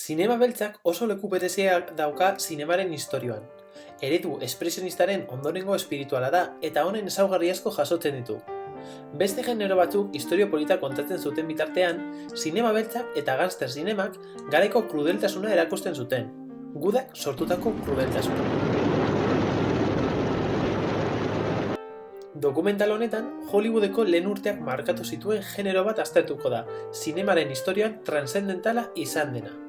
Zinema beltzak oso leku berezia dauka zinemaren historioan. Eredu espresionistaren ondorengo espirituala da eta honen ezaugarri asko jasotzen ditu. Beste genero batzuk istorio polita kontatzen zuten bitartean, zinema beltzak eta gangster zinemak garaiko krudeltasuna erakusten zuten. Gudak sortutako krudeltasuna. Dokumental honetan, Hollywoodeko lehen urteak markatu zituen genero bat aztertuko da, zinemaren historioan transzendentala izan dena.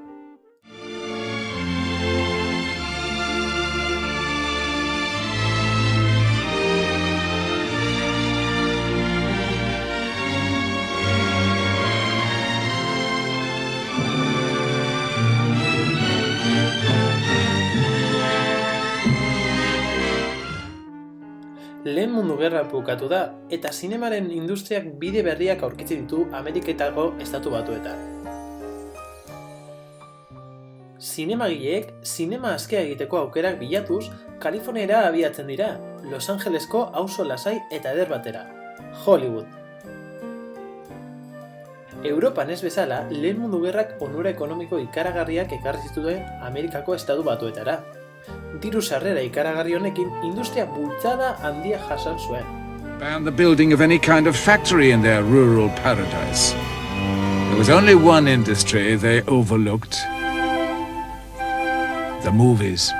Lehen mundu gerra bukatu da, eta zinemaren industriak bide berriak aurkitzen ditu Ameriketako estatu batuetan. Zinemagileek zinema askea egiteko aukerak bilatuz, Kaliforniara abiatzen dira, Los Angelesko auzo lasai eta eder batera, Hollywood. Europan ez bezala, lehen mundu gerrak onura ekonomiko ikaragarriak ekarri zituen Amerikako estatu batuetara. Diru sarrera ikaragarri honekin industria bultzada handia jasan zuen. Banned the building of any kind of factory in their rural paradise. There was only one industry they overlooked. The movies.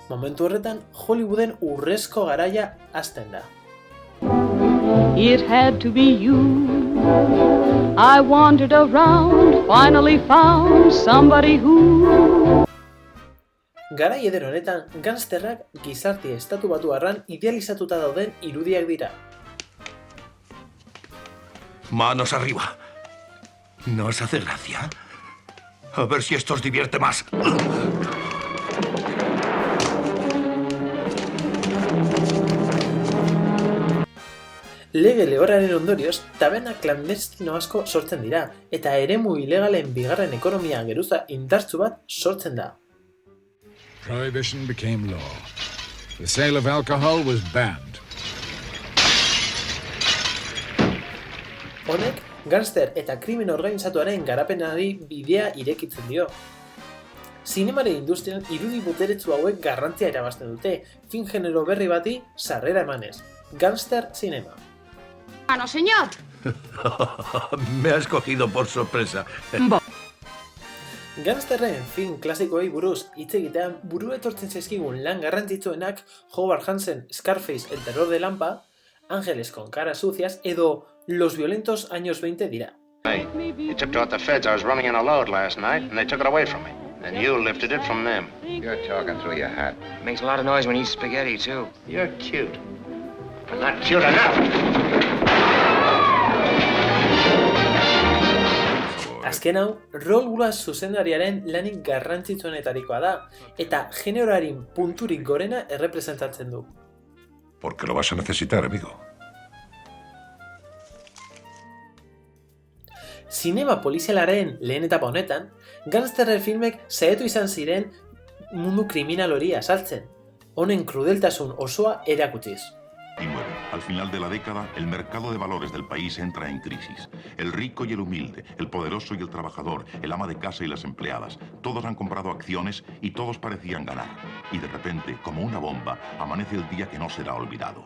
Momentu horretan, Hollywooden urrezko garaia hasten da. It had to be you. I wandered around, finally found somebody who... Garai eder honetan, gangsterrak gizarte estatu batuarran idealizatuta dauden irudiak dira. Manos arriba. ¿No os hace gracia? A ver si esto os divierte más. Lege lehorraren ondorioz, taberna klandestino asko sortzen dira, eta eremu ilegalen bigarren ekonomia geruza indartsu bat sortzen da. Prohibition became law. The sale of alcohol was banned. Honek, gangster eta krimen organizatuaren garapenari bidea irekitzen dio. Zinemaren industrian irudi boteretsu hauek garrantzia irabazten dute, fin genero berri bati sarrera emanez. Gangster cinema. ¡Mano, señor! Me has cogido por sorpresa. Gangsterren film klasikoei buruz hitz egitean buru etortzen zaizkigun lan garrantzitsuenak Howard Hansen, Scarface, El terror de Lampa, Ángeles con caras sucias edo Los violentos años 20 dira. Hey, you tipped out the feds I was running in a load last night, and they took it away from me. And you lifted it from them. You're talking through your hat. Makes a lot of noise when you eat spaghetti, too. You're cute. But not cute enough. Azken hau, Raoul Walsh zuzendariaren lanik garrantzitsuenetarikoa da, eta generoaren punturik gorena errepresentatzen du. Porque lo vas a necesitar, amigo. Zinema polizialaren lehen etapa honetan, gangsterren filmek saiatu izan ziren mundu kriminal hori azaltzen, honen krudeltasun osoa erakutsiz. Al final de la década, el mercado de valores del país entra en crisis. El rico y el humilde, el poderoso y el trabajador, el ama de casa y las empleadas, todos han comprado acciones y todos parecían ganar. Y de repente, como una bomba, amanece el día que no será olvidado.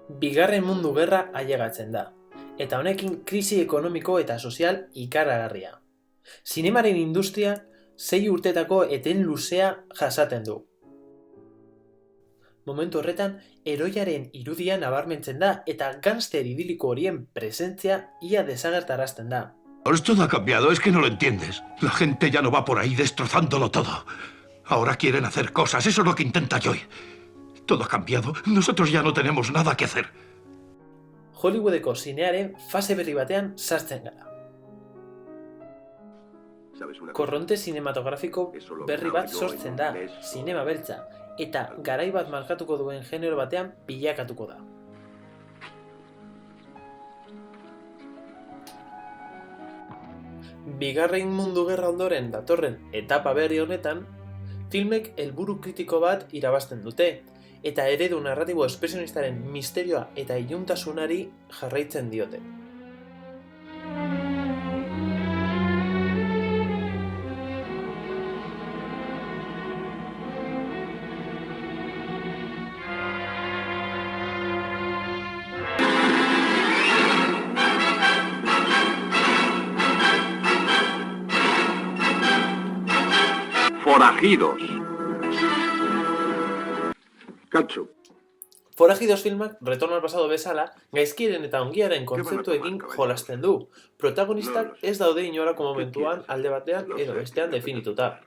Bigarren mundu gerra ailegatzen da, eta honekin krisi ekonomiko eta sozial ikaragarria. Zinemaren industria 6 urtetako eten luzea jasaten du. Momentu horretan, heroiaren irudia nabarmentzen da eta gangster idiliko horien presentzia ia desagertarazten da. Pues todo ha cambiado, es que no lo entiendes. La gente ya no va por ahí destrozándolo todo. Ahora quieren hacer cosas, eso es lo que intenta Joy. Todo ha cambiado, nosotros ya no tenemos nada que hacer. Hollywoodeko zinearen fase berri batean sartzen gara. Korronte zinematografiko berri bat sortzen da, zinema beltza, eta garai bat markatuko duen genero batean bilakatuko da. Bigarren mundu gerra ondoren datorren etapa berri honetan, filmek helburu kritiko bat irabazten dute, eta eredu narratibo espresionistaren misterioa eta iluntasunari jarraitzen diote. Forajidos. Katsu. Forajidos filmak Retorno al pasado bezala, gaizkiaren eta ongiaren kontzeptuekin jolasten du. Protagonistak ez daude inolako momentuan alde batean edo bestean definituta.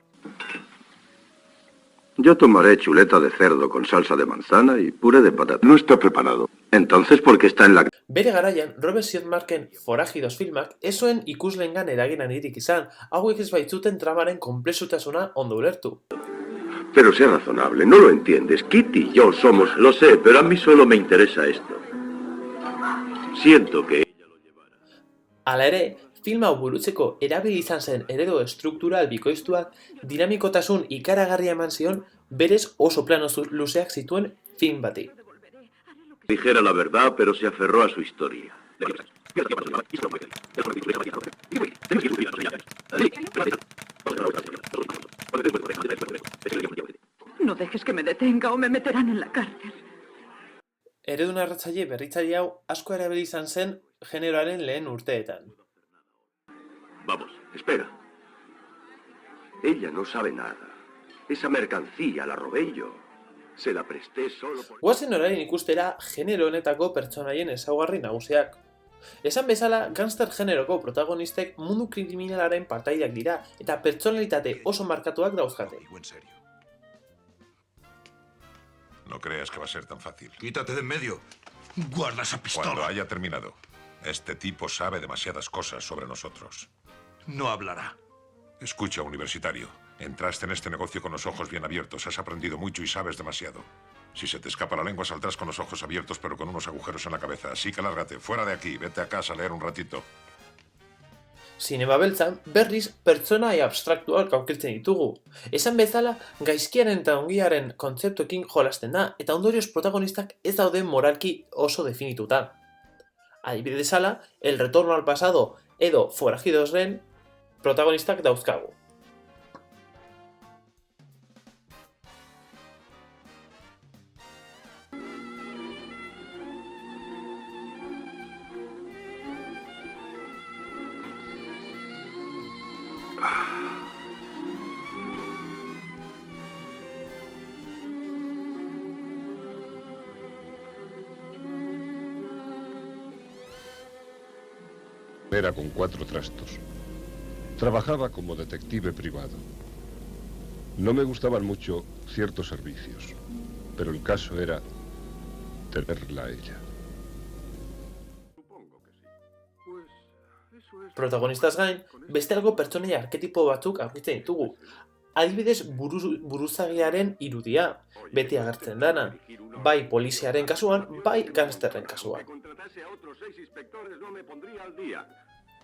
Yo tomaré chuleta de cerdo con salsa de manzana y puré de patata. No está preparado. Entonces, ¿por qué está en la... Bere garaian, Robert Siodmarken Forajidos filmak ez zuen ikusleengan eragin handirik izan, hauek ez baitzuten tramaren konplexutasuna ondo ulertu. Pero sea razonable, no lo entiendes. Kitty y yo somos... Lo sé, pero a mí solo me interesa esto. Siento que... Hala ere, film hau burutzeko erabili izan zen eredu estruktural bikoiztuak dinamikotasun ikaragarria eman zion berez oso plano luzeak zituen film bati. Dijera la verdad, pero se aferró a su historia. No dejes que me detenga o me meterán en la cárcel. Eredu narratzaile berritzaile hau asko erabili izan zen generoaren lehen urteetan. Vamos, espera. Ella no sabe nada. Esa mercancía la robé yo. Se la presté solo por... Guazen orain ikustera genero honetako pertsonaien ezaugarri nagusiak. Esan bezala, gangster generoko protagonistek mundu kriminalaren partaideak dira eta pertsonalitate oso markatuak dauzkate. No creas que va a ser tan fácil. Quítate de en medio. Guarda esa pistola. Cuando haya terminado. Este tipo sabe demasiadas cosas sobre nosotros. No hablará. Escucha, universitario. Entraste en este negocio con los ojos bien abiertos. Has aprendido mucho y sabes demasiado. Si se te escapa la lengua, saldrás con los ojos abiertos, pero con unos agujeros en la cabeza. Así que lárgate. Fuera de aquí. Vete a casa a leer un ratito. Zinema beltzan, berriz pertsonai abstraktuak aurkitzen ditugu. Esan bezala, gaizkiaren eta ongiaren kontzeptuekin jolasten da, eta ondorioz protagonistak ez daude moralki oso definituta. Adibidez ala, El retorno al pasado edo Forajidosren protagonistak dauzkagu. Era con 4 trastos. Trabajaba como detective privado. No me gustaban mucho ciertos servicios, pero el caso era tenerla a ella. Protagonistaz gain, beste algo pertsonaia arketipo batzuk aurkitzen ditugu. Adibidez, buruzagiaren irudia, beti agertzen dana, bai poliziaren kasuan, bai gangsterren kasuan.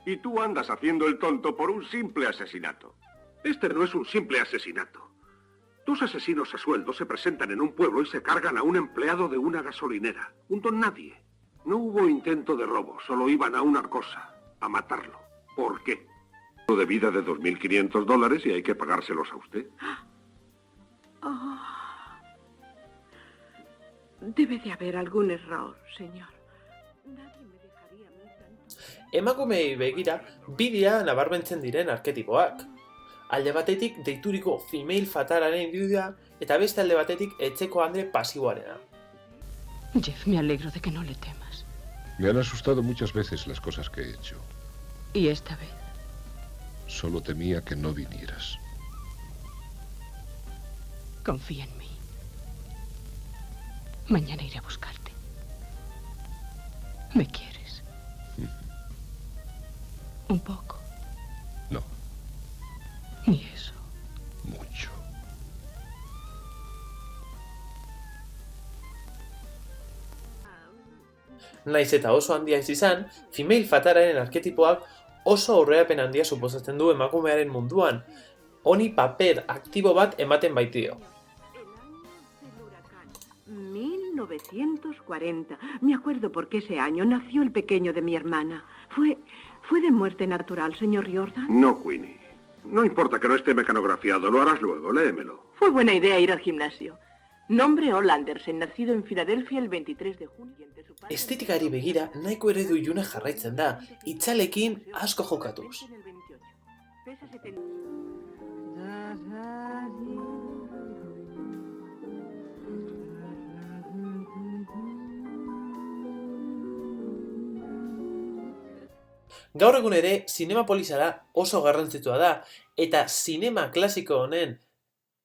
Y tú andas haciendo el tonto por un simple asesinato. Este no es un simple asesinato. 2 asesinos a sueldo se presentan en un pueblo y se cargan a un empleado de una gasolinera, un don nadie. No hubo intento de robo, solo iban a una cosa, a matarlo. ¿Por qué? De vida de $2.500 y hay que pagárselos a usted. Oh. Debe de haber algún error, señor. Nadie me dejaría a mí tanto. Emakumei begira, bidea nabarmentzen diren arketipoak. Alde batetik deituriko female fatalaren irudia eta beste alde batetik etxeko andre pasiboarena. Jeff, me alegro de que no le temas. Me han asustado muchas veces las cosas que he hecho. ¿Y esta vez? Solo temía que no vinieras. Confía en mí. Mañana iré a buscarte. ¿Me quieres? ¿Un poco? No. Ni eso. Mucho. Naiz eta oso handia ez izan, female fatalaren arketipoak oso aurrerapen handia suposatzen du emakumearen munduan. Honi paper aktibo bat ematen baitio. 1940. Me acuerdo porque ese año nació el pequeño de mi hermana. Fue de muerte natural, señor Riordan. No, Queenie. No importa que no esté mecanografiado, lo harás luego, léemelo. Fue buena idea ir al gimnasio. Nombre Ol Andersen, nacido en Filadelfia el 23 de junio. Estetikari begira nahiko eredu iluna jarraitzen da, itzalekin asko jokatuz. Gaur egun ere, zinema polizara oso garrantzitsua da, eta zinema klasiko honen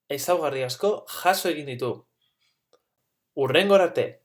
ezaugarri asko jaso egin ditu. Hurrengora arte!